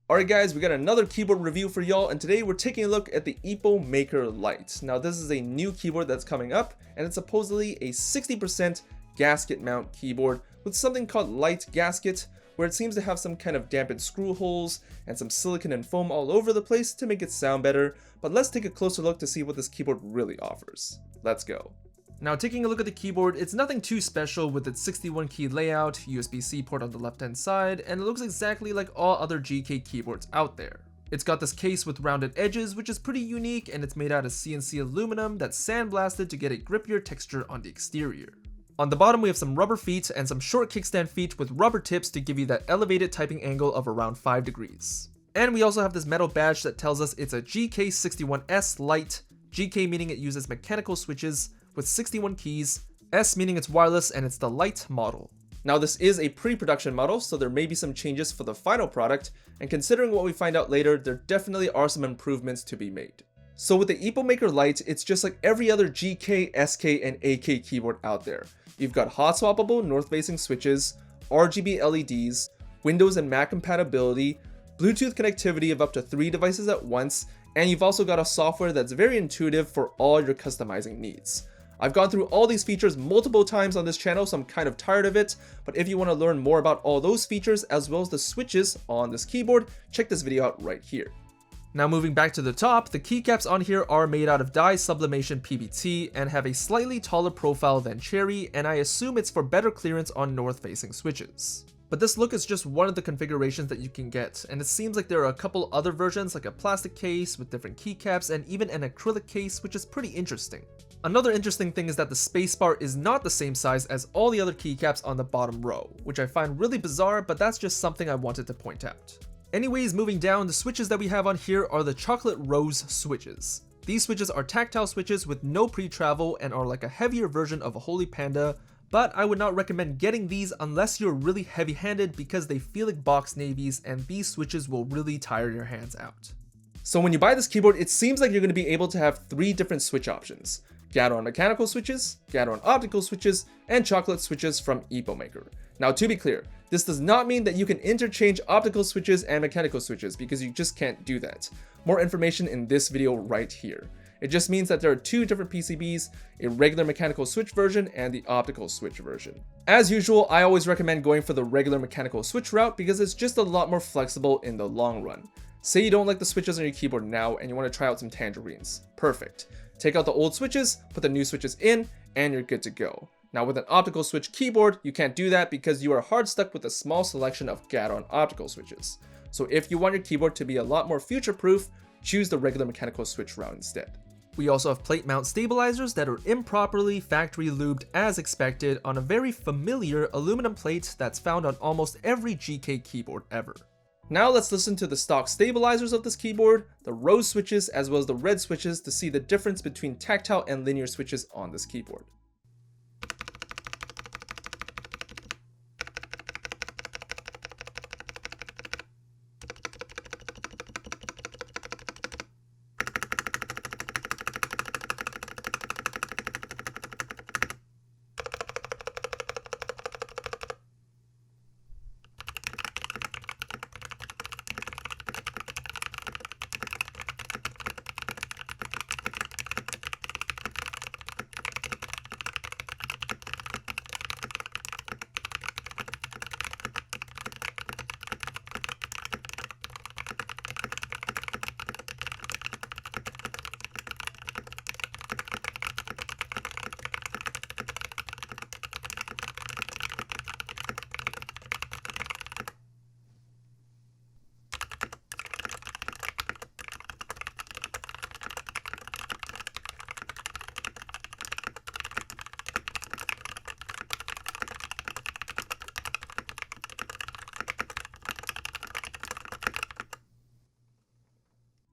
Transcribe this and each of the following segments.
Alright guys, we got another keyboard review for y'all, and today we're taking a look at the EpoMaker Lite. Now this is a new keyboard that's coming up, and it's supposedly a 60% gasket mount keyboard with something called Lite Gasket, where it seems to have some kind of dampened screw holes and some silicone and foam all over the place to make it sound better. But let's take a closer look to see what this keyboard really offers. Let's go. Now taking a look at the keyboard, it's nothing too special with its 61 key layout, USB-C port on the left hand side, and it looks exactly like all other GK keyboards out there. It's got this case with rounded edges, which is pretty unique, and it's made out of CNC aluminum that's sandblasted to get a grippier texture on the exterior. On the bottom we have some rubber feet and some short kickstand feet with rubber tips to give you that elevated typing angle of around 5 degrees. And we also have this metal badge that tells us it's a GK61S Lite, GK meaning it uses mechanical switches, with 61 keys, S meaning it's wireless and it's the Lite model. Now this is a pre-production model, so there may be some changes for the final product, and considering what we find out later, there definitely are some improvements to be made. So with the EpoMaker Lite, it's just like every other GK, SK, and AK keyboard out there. You've got hot swappable north-facing switches, RGB LEDs, Windows and Mac compatibility, Bluetooth connectivity of up to 3 devices at once, and you've also got a software that's very intuitive for all your customizing needs. I've gone through all these features multiple times on this channel, so I'm kind of tired of it, but if you want to learn more about all those features as well as the switches on this keyboard, check this video out right here. Now moving back to the top, the keycaps on here are made out of dye sublimation PBT and have a slightly taller profile than Cherry, and I assume it's for better clearance on north-facing switches. But this look is just one of the configurations that you can get, and it seems like there are a couple other versions like a plastic case with different keycaps and even an acrylic case, which is pretty interesting. Another interesting thing is that the spacebar is not the same size as all the other keycaps on the bottom row, which I find really bizarre, but that's just something I wanted to point out. Anyways, moving down, the switches that we have on here are the chocolate rose switches. These switches are tactile switches with no pre-travel and are like a heavier version of a Holy Panda, but I would not recommend getting these unless you're really heavy-handed because they feel like box navies and these switches will really tire your hands out. So when you buy this keyboard, it seems like you're going to be able to have 3 different switch options. Gateron mechanical switches, Gateron optical switches, and chocolate switches from EpoMaker. Now to be clear, this does not mean that you can interchange optical switches and mechanical switches because you just can't do that. More information in this video right here. It just means that there are 2 different PCBs, a regular mechanical switch version and the optical switch version. As usual, I always recommend going for the regular mechanical switch route because it's just a lot more flexible in the long run. Say you don't like the switches on your keyboard now and you want to try out some tangerines. Perfect. Take out the old switches, put the new switches in, and you're good to go. Now with an optical switch keyboard, you can't do that because you are hard stuck with a small selection of Gateron optical switches. So if you want your keyboard to be a lot more future-proof, choose the regular mechanical switch route instead. We also have plate mount stabilizers that are improperly factory lubed as expected on a very familiar aluminum plate that's found on almost every GK keyboard ever. Now let's listen to the stock stabilizers of this keyboard, the rose switches as well as the red switches to see the difference between tactile and linear switches on this keyboard.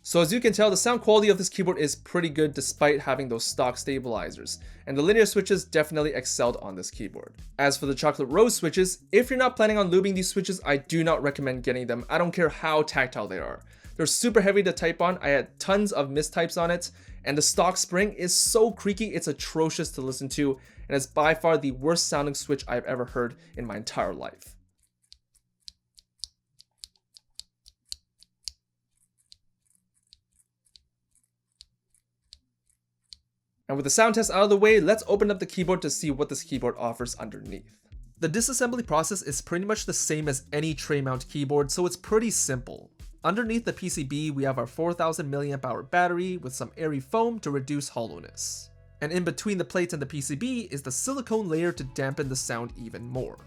So as you can tell, the sound quality of this keyboard is pretty good despite having those stock stabilizers, and the linear switches definitely excelled on this keyboard. As for the chocolate rose switches, if you're not planning on lubing these switches, I do not recommend getting them. I don't care how tactile they are. They're super heavy to type on. I had tons of mistypes on it, and the stock spring is so creaky it's atrocious to listen to, and it's by far the worst sounding switch I've ever heard in my entire life. And with the sound test out of the way, let's open up the keyboard to see what this keyboard offers underneath. The disassembly process is pretty much the same as any tray mount keyboard, so it's pretty simple. Underneath the PCB, we have our 4000 mAh battery with some airy foam to reduce hollowness. And in between the plates and the PCB is the silicone layer to dampen the sound even more.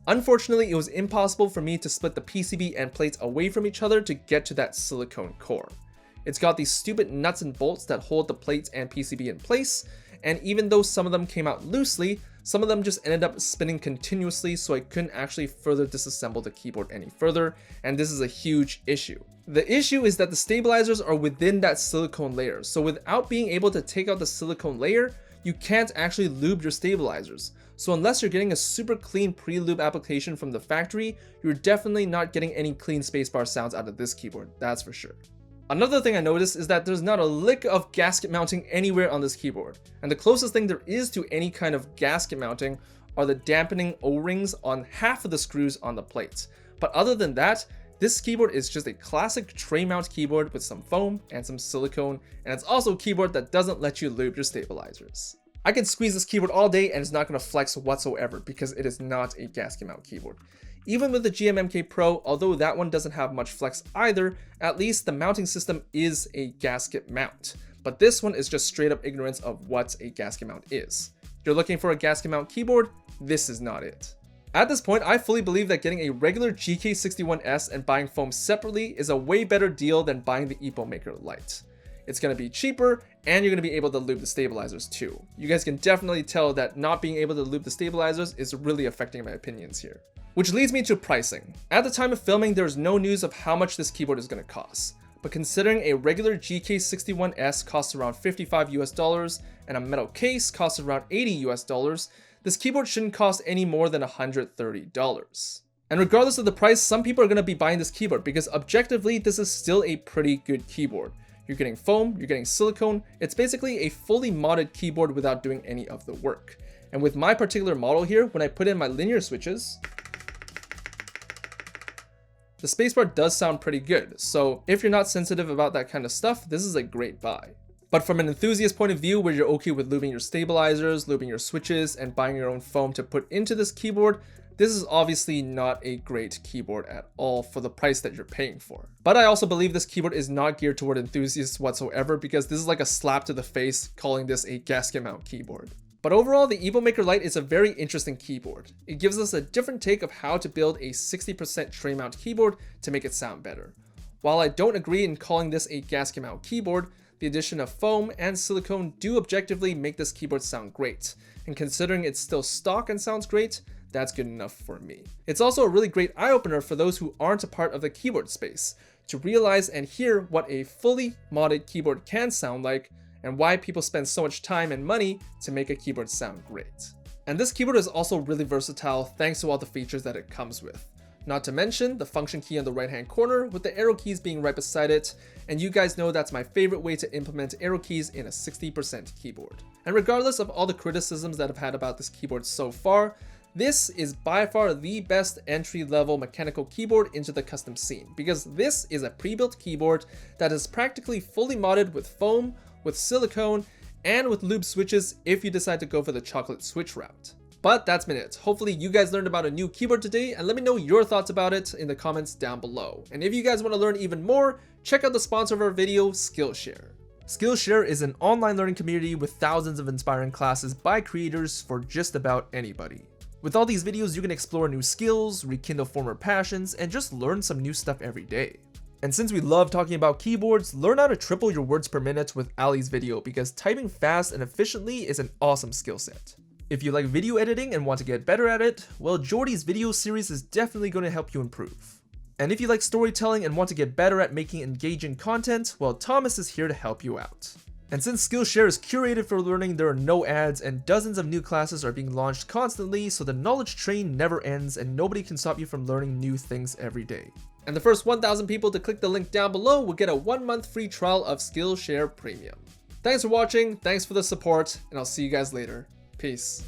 Unfortunately, it was impossible for me to split the PCB and plates away from each other to get to that silicone core. It's got these stupid nuts and bolts that hold the plates and PCB in place, and even though some of them came out loosely, some of them just ended up spinning continuously, so I couldn't actually further disassemble the keyboard any further, and this is a huge issue. The issue is that the stabilizers are within that silicone layer, so without being able to take out the silicone layer, you can't actually lube your stabilizers. So unless you're getting a super clean pre-lube application from the factory, you're definitely not getting any clean spacebar sounds out of this keyboard, that's for sure. Another thing I noticed is that there's not a lick of gasket mounting anywhere on this keyboard, and the closest thing there is to any kind of gasket mounting are the dampening O-rings on half of the screws on the plates. But other than that, this keyboard is just a classic tray mount keyboard with some foam and some silicone, and it's also a keyboard that doesn't let you lube your stabilizers. I can squeeze this keyboard all day and it's not going to flex whatsoever because it is not a gasket mount keyboard. Even with the GMMK Pro, although that one doesn't have much flex either, at least the mounting system is a gasket mount. But this one is just straight up ignorance of what a gasket mount is. If you're looking for a gasket mount keyboard, this is not it. At this point, I fully believe that getting a regular GK61S and buying foam separately is a way better deal than buying the EpoMaker Lite. It's going to be cheaper, and you're going to be able to lube the stabilizers too. You guys can definitely tell that not being able to lube the stabilizers is really affecting my opinions here. Which leads me to pricing. At the time of filming, there's no news of how much this keyboard is going to cost. But considering a regular GK61S costs around $55 and a metal case costs around $80, this keyboard shouldn't cost any more than $130. And regardless of the price, some people are going to be buying this keyboard because objectively, this is still a pretty good keyboard. You're getting foam, you're getting silicone, it's basically a fully modded keyboard without doing any of the work. And with my particular model here, when I put in my linear switches, the spacebar does sound pretty good, so if you're not sensitive about that kind of stuff, this is a great buy. But from an enthusiast point of view, where you're okay with lubing your stabilizers, lubing your switches, and buying your own foam to put into this keyboard, this is obviously not a great keyboard at all for the price that you're paying for. But I also believe this keyboard is not geared toward enthusiasts whatsoever because this is like a slap to the face calling this a gasket mount keyboard. But overall, the EpoMaker Lite is a very interesting keyboard. It gives us a different take of how to build a 60% tray mount keyboard to make it sound better. While I don't agree in calling this a gasket mount keyboard, the addition of foam and silicone do objectively make this keyboard sound great. And considering it's still stock and sounds great, that's good enough for me. It's also a really great eye-opener for those who aren't a part of the keyboard space, to realize and hear what a fully modded keyboard can sound like, and why people spend so much time and money to make a keyboard sound great. And this keyboard is also really versatile thanks to all the features that it comes with. Not to mention the function key on the right hand corner with the arrow keys being right beside it, and you guys know that's my favorite way to implement arrow keys in a 60% keyboard. And regardless of all the criticisms that I've had about this keyboard so far, this is by far the best entry-level mechanical keyboard into the custom scene, because this is a pre-built keyboard that is practically fully modded with foam, with silicone, and with lube switches if you decide to go for the chocolate switch route. But that's been it. Hopefully you guys learned about a new keyboard today, and let me know your thoughts about it in the comments down below. And if you guys want to learn even more, check out the sponsor of our video, Skillshare. Skillshare is an online learning community with thousands of inspiring classes by creators for just about anybody. With all these videos, you can explore new skills, rekindle former passions, and just learn some new stuff every day. And since we love talking about keyboards, learn how to triple your words per minute with Ali's video because typing fast and efficiently is an awesome skill set. If you like video editing and want to get better at it, well, Jordy's video series is definitely going to help you improve. And if you like storytelling and want to get better at making engaging content, well, Thomas is here to help you out. And since Skillshare is curated for learning, there are no ads and dozens of new classes are being launched constantly, so the knowledge train never ends and nobody can stop you from learning new things every day. And the first 1,000 people to click the link down below will get a 1-month free trial of Skillshare Premium. Thanks for watching, thanks for the support, and I'll see you guys later. Peace.